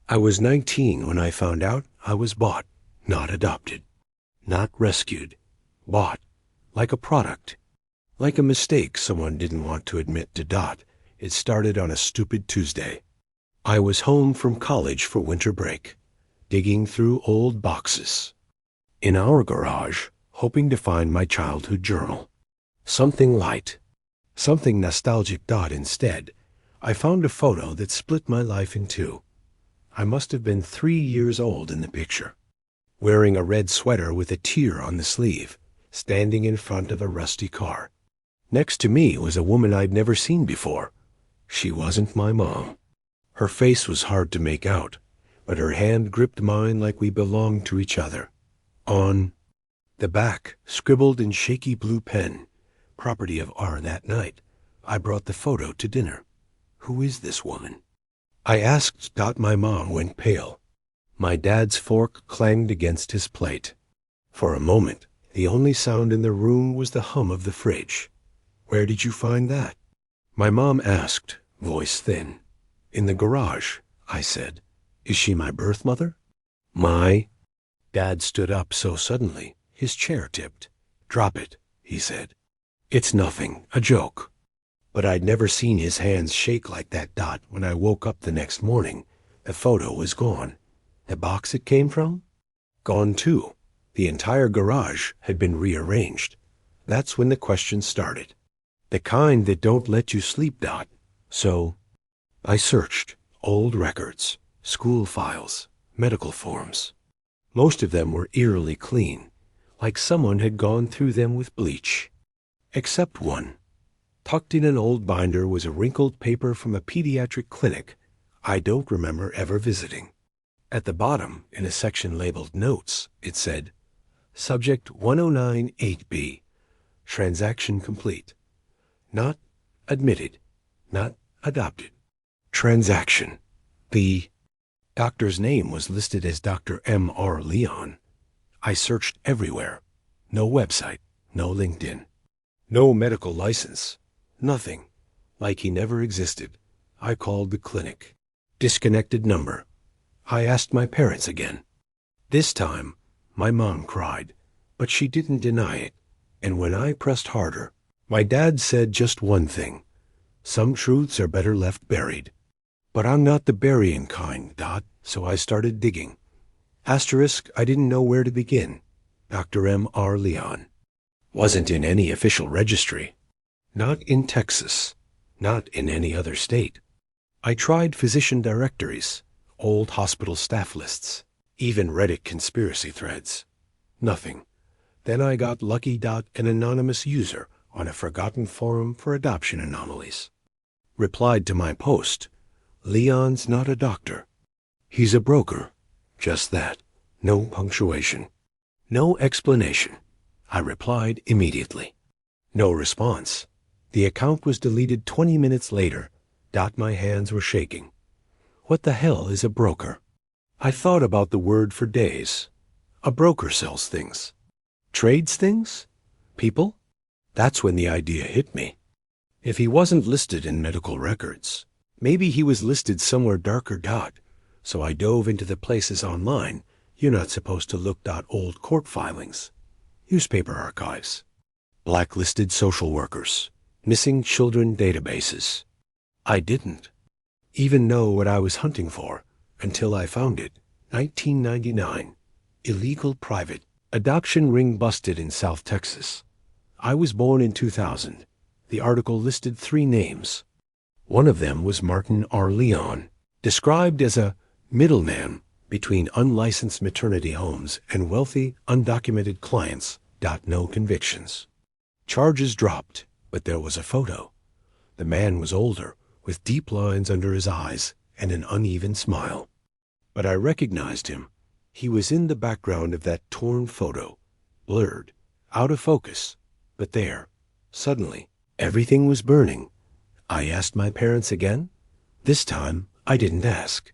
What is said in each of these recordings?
I was 19 when I found out I was bought, not adopted, not rescued, bought, like a product, like a mistake someone didn't want to admit to Dot. It started on a stupid Tuesday. I was home from college for winter break, digging through old boxes in our garage, hoping to find my childhood journal. Something light, something nostalgic. Dot instead, I found a photo that split my life in two. I must have been 3 years old in the picture, wearing a red sweater with a tear on the sleeve, standing in front of a rusty car. Next to me was a woman I'd never seen before. She wasn't my mom. Her face was hard to make out, but her hand gripped mine like we belonged to each other. On the back, scribbled in shaky blue pen, property of R. That night, I brought the photo to dinner. Who is this woman? I asked. My mom went pale. My dad's fork clanged against his plate. For a moment, the only sound in the room was the hum of the fridge. Where did you find that? My mom asked, voice thin. In the garage, I said. Is she my birth mother? My dad stood up so suddenly, his chair tipped. Drop it, he said. It's nothing, a joke. But I'd never seen his hands shake like that. Dot. When I woke up the next morning, the photo was gone. The box it came from? Gone too. The entire garage had been rearranged. That's when the questions started. The kind that don't let you sleep. Dot. So I searched old records, school files, medical forms. Most of them were eerily clean, like someone had gone through them with bleach. Except one. Tucked in an old binder was a wrinkled paper from a pediatric clinic I don't remember ever visiting. At the bottom, in a section labeled Notes, it said, Subject 1098B, Transaction complete. Not admitted, not adopted. Transaction. The doctor's name was listed as Dr. M.R. Leon. I searched everywhere. No website, no LinkedIn, no medical license, nothing. Like he never existed. I called the clinic. Disconnected number. I asked my parents again. This time, my mom cried, but she didn't deny it. And when I pressed harder, my dad said just one thing. Some truths are better left buried. But I'm not the burying kind, Dot, so I started digging. Asterisk, I didn't know where to begin. Dr. M.R. Leon. Wasn't in any official registry. Not in Texas. Not in any other state. I tried physician directories, old hospital staff lists, even Reddit conspiracy threads. Nothing. Then I got lucky. An anonymous user on a forgotten forum for adoption anomalies replied to my post. Leon's not a doctor. He's a broker. Just that. No punctuation. No explanation. I replied immediately. No response. The account was deleted 20 minutes later. My hands were shaking. What the hell is a broker? I thought about the word for days. A broker sells things. Trades things? People? That's when the idea hit me. If he wasn't listed in medical records, maybe he was listed somewhere darker. So I dove into the places online you're not supposed to look. Old court filings, newspaper archives, blacklisted social workers, missing children databases. I didn't even know what I was hunting for until I found it. 1999. Illegal private adoption ring busted in South Texas. I was born in 2000. The article listed 3 names. One of them was Martin R. Leon, described as a middleman between unlicensed maternity homes and wealthy, undocumented clients. No convictions. Charges dropped, but there was a photo. The man was older, with deep lines under his eyes and an uneven smile. But I recognized him. He was in the background of that torn photo, blurred, out of focus. But there, suddenly, everything was burning. I asked my parents again. This time, I didn't ask.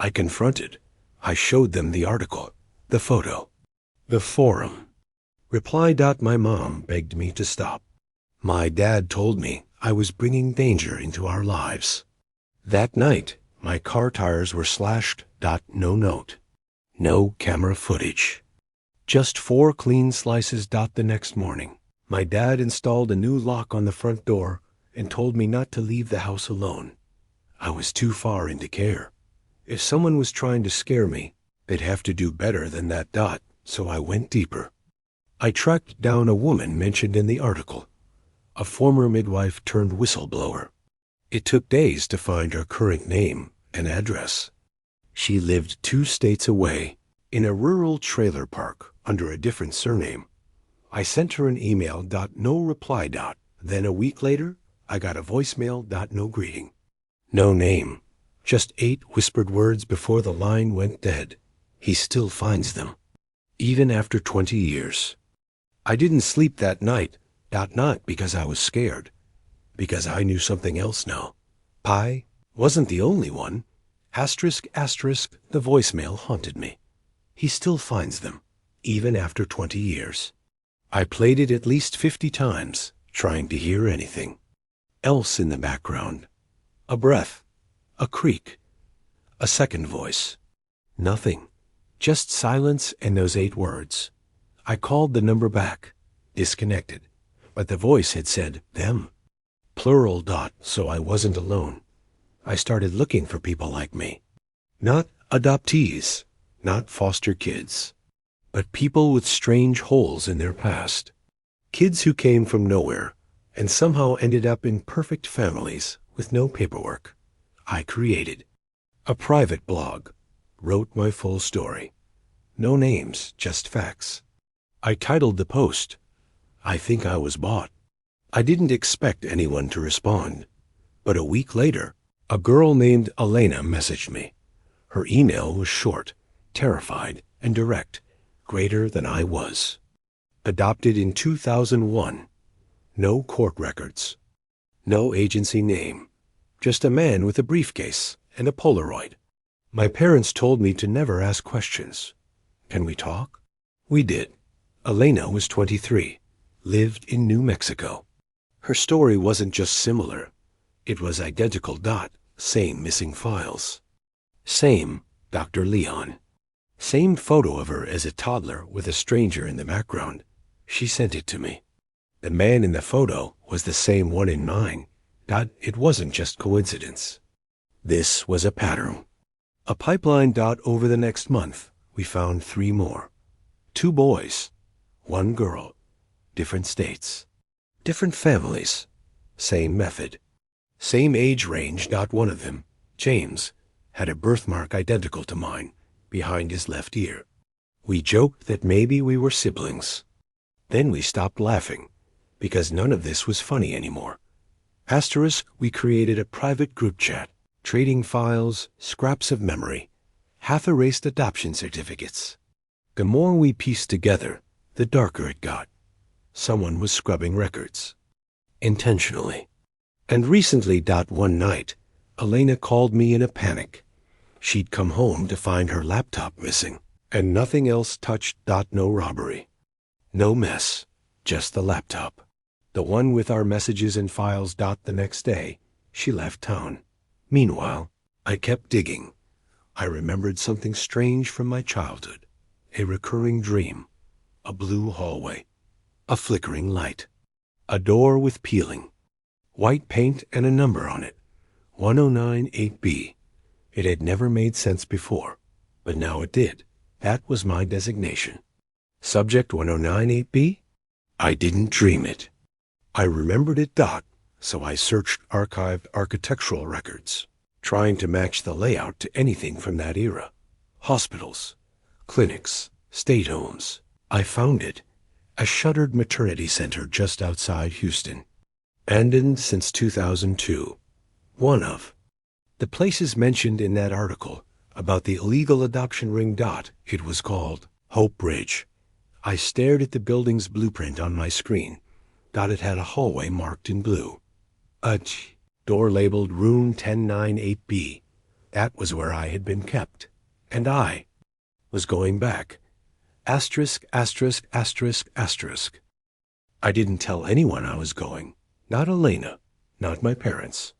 I confronted. I showed them the article, the photo, the forum. Reply. My mom begged me to stop. My dad told me I was bringing danger into our lives. That night, My car tires were slashed. No note. No camera footage. Just 4 clean slices. The next morning, my dad installed a new lock on the front door and told me not to leave the house alone. I was too far into care. If someone was trying to scare me, they'd have to do better than that. So I went deeper. I tracked down a woman mentioned in the article, a former midwife turned whistleblower. It took days to find her current name and address. She lived 2 states away, in a rural trailer park under a different surname. I sent her an email. No reply. Then a week later, I got a voicemail. No greeting. No name. Just 8 whispered words before the line went dead. He still finds them, even after 20 years. I didn't sleep that night. Not because I was scared, because I knew something else now. Pi wasn't the only one. Asterisk, asterisk, the voicemail haunted me. He still finds them, even after 20 years. I played it at least 50 times, trying to hear anything else in the background. A breath, a creak, a second voice. Nothing, just silence and those 8 words. I called the number back, disconnected, but the voice had said them, plural. So I wasn't alone. I started looking for people like me. Not adoptees, not foster kids, but people with strange holes in their past. Kids who came from nowhere and somehow ended up in perfect families with no paperwork. I created a private blog, wrote my full story. No names, just facts. I titled the post, "I Think I Was Bought." I didn't expect anyone to respond, but a week later, a girl named Elena messaged me. Her email was short, terrified, and direct, greater than I was. Adopted in 2001. No court records. No agency name. Just a man with a briefcase and a Polaroid. My parents told me to never ask questions. Can we talk? We did. Elena was 23, lived in New Mexico. Her story wasn't just similar. It was identical. Same missing files. Same Dr. Leon. Same photo of her as a toddler with a stranger in the background. She sent it to me. The man in the photo was the same one in mine. It wasn't just coincidence. This was a pattern. A pipeline. Over the next month, we found 3 more. 2 boys, 1 girl, different states, different families, same method, same age range. One of them, James, had a birthmark identical to mine behind his left ear. We joked that maybe we were siblings. Then we stopped laughing because none of this was funny anymore. Asterisk, we created a private group chat, trading files, scraps of memory, half-erased adoption certificates. The more we pieced together, the darker it got. Someone was scrubbing records. Intentionally. And recently. One night, Elena called me in a panic. She'd come home to find her laptop missing, and nothing else touched. No robbery. No mess, just the laptop. The one with our messages and files. The next day, she left town. Meanwhile, I kept digging. I remembered something strange from my childhood. A recurring dream. A blue hallway. A flickering light. A door with peeling. White paint and a number on it. 1098B. It had never made sense before, but now it did. That was my designation. Subject 1098B? I didn't dream it. I remembered it. So I searched archived architectural records, trying to match the layout to anything from that era. Hospitals, clinics, state homes. I found it. A shuttered maternity center just outside Houston. Abandoned since 2002. One of the places mentioned in that article about the illegal adoption ring. It was called Hope Bridge. I stared at the building's blueprint on my screen. It had a hallway marked in blue. A door labeled Room 1098B. That was where I had been kept. And I was going back. Asterisk, asterisk, asterisk, asterisk. I didn't tell anyone I was going. Not Elena. Not my parents.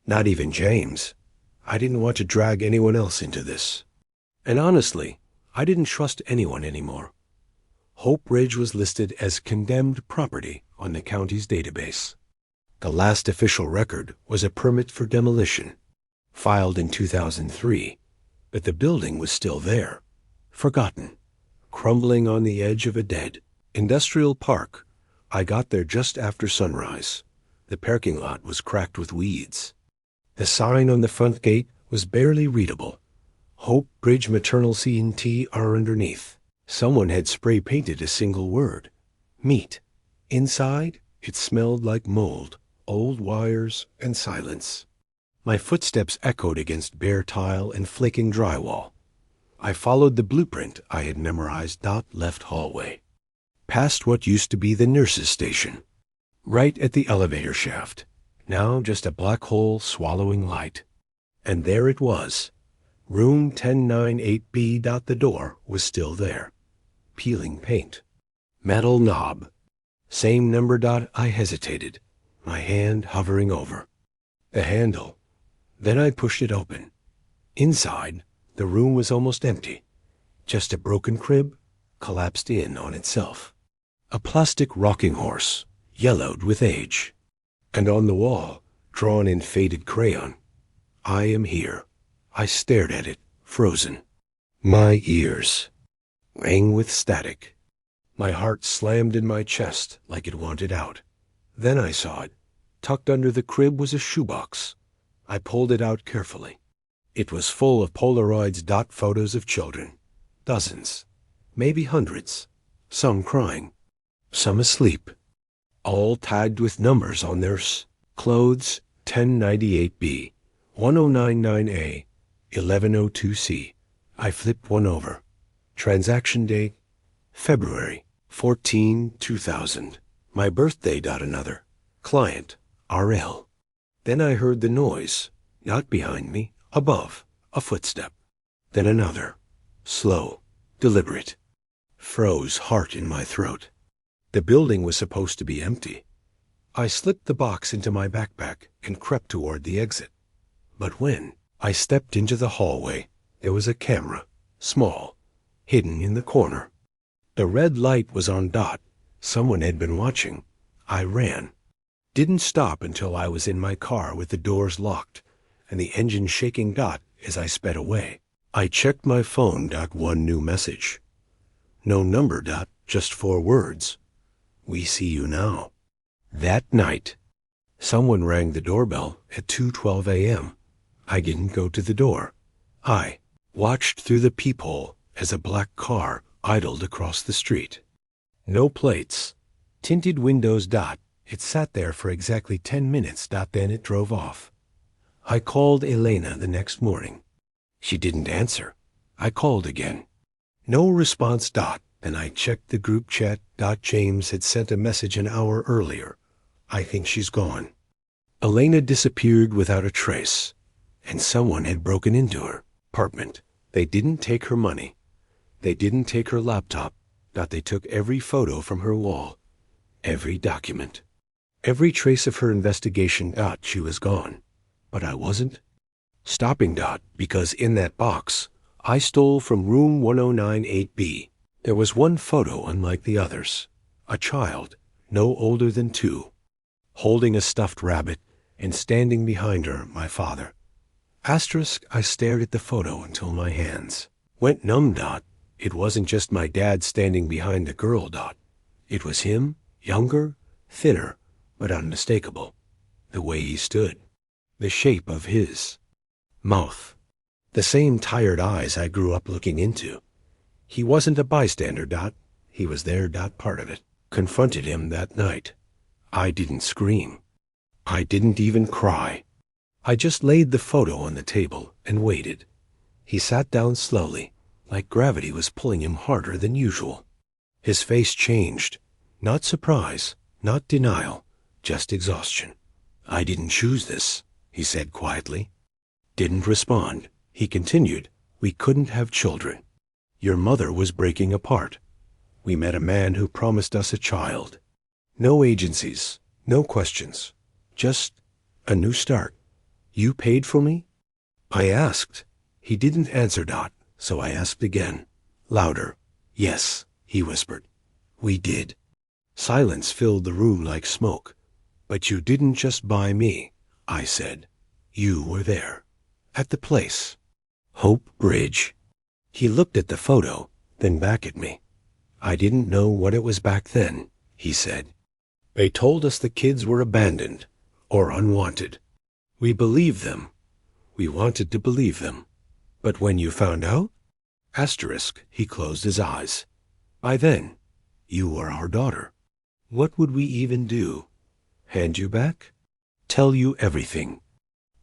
Not even James. I didn't want to drag anyone else into this. And honestly, I didn't trust anyone anymore. Hope Ridge was listed as condemned property on the county's database. The last official record was a permit for demolition, filed in 2003, but the building was still there, forgotten, crumbling on the edge of a dead industrial park. I got there just after sunrise. The parking lot was cracked with weeds. The sign on the front gate was barely readable. Hope Bridge Maternal C&T are underneath. Someone had spray painted a single word: meat. Inside, it smelled like mold, old wires, and silence. My footsteps echoed against bare tile and flaking drywall. I followed the blueprint I had memorized. Left hallway, past what used to be the nurse's station, right at the elevator shaft, now just a black hole swallowing light. And there it was, room 1098B. The door was still there, peeling paint. Metal knob, same number. I hesitated, my hand hovering over the handle. Then I pushed it open. Inside, the room was almost empty. Just a broken crib, collapsed in on itself. A plastic rocking horse, yellowed with age. And on the wall, drawn in faded crayon, I am here. I stared at it, frozen. My ears rang with static. My heart slammed in my chest like it wanted out. Then I saw it. Tucked under the crib was a shoebox. I pulled it out carefully. It was full of Polaroids. Photos of children. Dozens, maybe hundreds. Some crying, some asleep. All tagged with numbers on their clothes: 1098B, 1099A, 1102C. I flipped one over. Transaction date: February 14, 2000. My birthday. Another. Client, RL. Then I heard the noise, not behind me, above, a footstep. Then another, slow, deliberate. Froze heart in my throat. The building was supposed to be empty. I slipped the box into my backpack and crept toward the exit. But when I stepped into the hallway, there was a camera, small, hidden in the corner. The red light was on. Someone had been watching. I ran. Didn't stop until I was in my car with the doors locked and the engine shaking. As I sped away, I checked my phone. One new message. No number. Just 4 words. We see you now. That night, someone rang the doorbell at 2:12 a.m. I didn't go to the door. I watched through the peephole as a black car idled across the street. No plates, tinted windows. It sat there for exactly 10 minutes. Then it drove off. I called Elena the next morning. She didn't answer. I called again. No response. Then I checked the group chat. James had sent a message an hour earlier. I think she's gone. Elena disappeared without a trace, and someone had broken into her apartment. They didn't take her money. They didn't take her laptop. They took every photo from her wall, every document, every trace of her investigation. She was gone. But I wasn't stopping. Because in that box I stole from room 1098B, there was one photo unlike the others. A child, no older than 2, holding a stuffed rabbit, and standing behind her, my father. Asterisk, I stared at the photo until my hands went numb. It wasn't just my dad standing behind the girl. It was him, younger, thinner, but unmistakable. The way he stood, the shape of his mouth, the same tired eyes I grew up looking into. He wasn't a bystander. He was there. Part of it confronted him that night. I didn't scream. I didn't even cry. I just laid the photo on the table and waited. He sat down slowly, like gravity was pulling him harder than usual. His face changed. Not surprise, not denial, just exhaustion. I didn't choose this, he said quietly. Didn't respond. He continued, we couldn't have children. Your mother was breaking apart. We met a man who promised us a child. No agencies, no questions, just a new start. You paid for me? I asked. He didn't answer, Dot, so I asked again. Louder. Yes, he whispered. We did. Silence filled the room like smoke. But you didn't just buy me, I said. You were there. At the place. Hope Bridge. He looked at the photo, then back at me. I didn't know what it was back then, he said. They told us the kids were abandoned or unwanted. We believed them. We wanted to believe them. But when you found out? Asterisk, he closed his eyes. By then, you were our daughter. What would we even do? Hand you back? Tell you everything?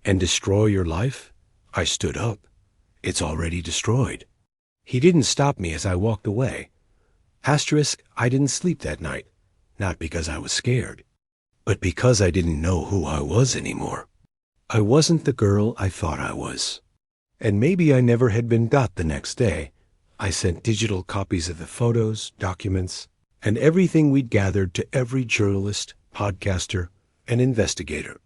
And destroy your life? I stood up. It's already destroyed. He didn't stop me as I walked away. Asterisk, I didn't sleep that night. Not because I was scared, but because I didn't know who I was anymore. I wasn't the girl I thought I was. And maybe I never had been Dot the next day. I sent digital copies of the photos, documents, and everything we'd gathered to every journalist, podcaster, and investigator.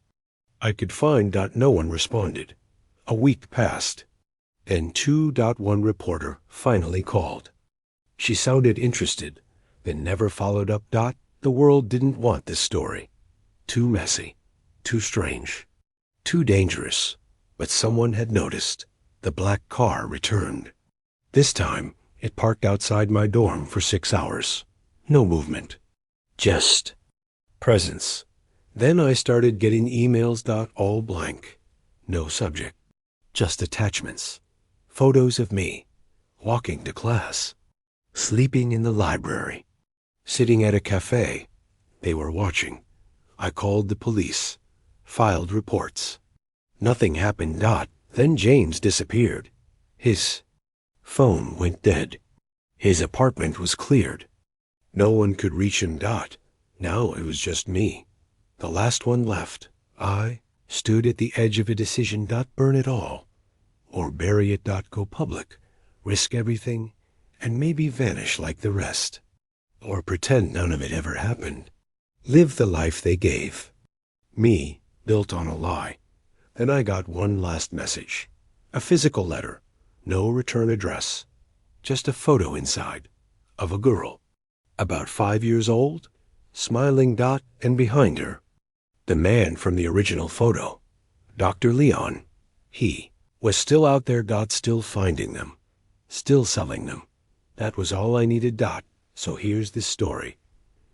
I could find Dot. No one responded. A week passed. Then 2.1 reporter finally called. She sounded interested, then never followed up. Dot. The world didn't want this story. Too messy, too strange, too dangerous. But someone had noticed. The black car returned. This time, it parked outside my dorm for 6 hours. No movement. Just presence. Then I started getting emails. All blank. No subject. Just attachments. Photos of me, walking to class, sleeping in the library, sitting at a cafe. They were watching. I called the police, filed reports. Nothing happened. Then James disappeared. His phone went dead. His apartment was cleared. No one could reach him. Now it was just me. The last one left. I stood at the edge of a decision. Burn it all. Or bury it. Go public. Risk everything. And maybe vanish like the rest. Or pretend none of it ever happened. Live the life they gave. Me, built on a lie. Then I got one last message. A physical letter. No return address. Just a photo inside. Of a girl. About 5 years old. Smiling. And behind her, the man from the original photo. Dr. Leon. He was still out there. Still finding them. Still selling them. That was all I needed. So here's this story.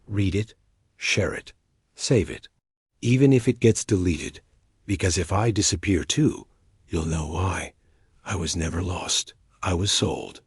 Read it. Share it. Save it. Even if it gets deleted. Because if I disappear too, you'll know why. I was never lost. I was sold.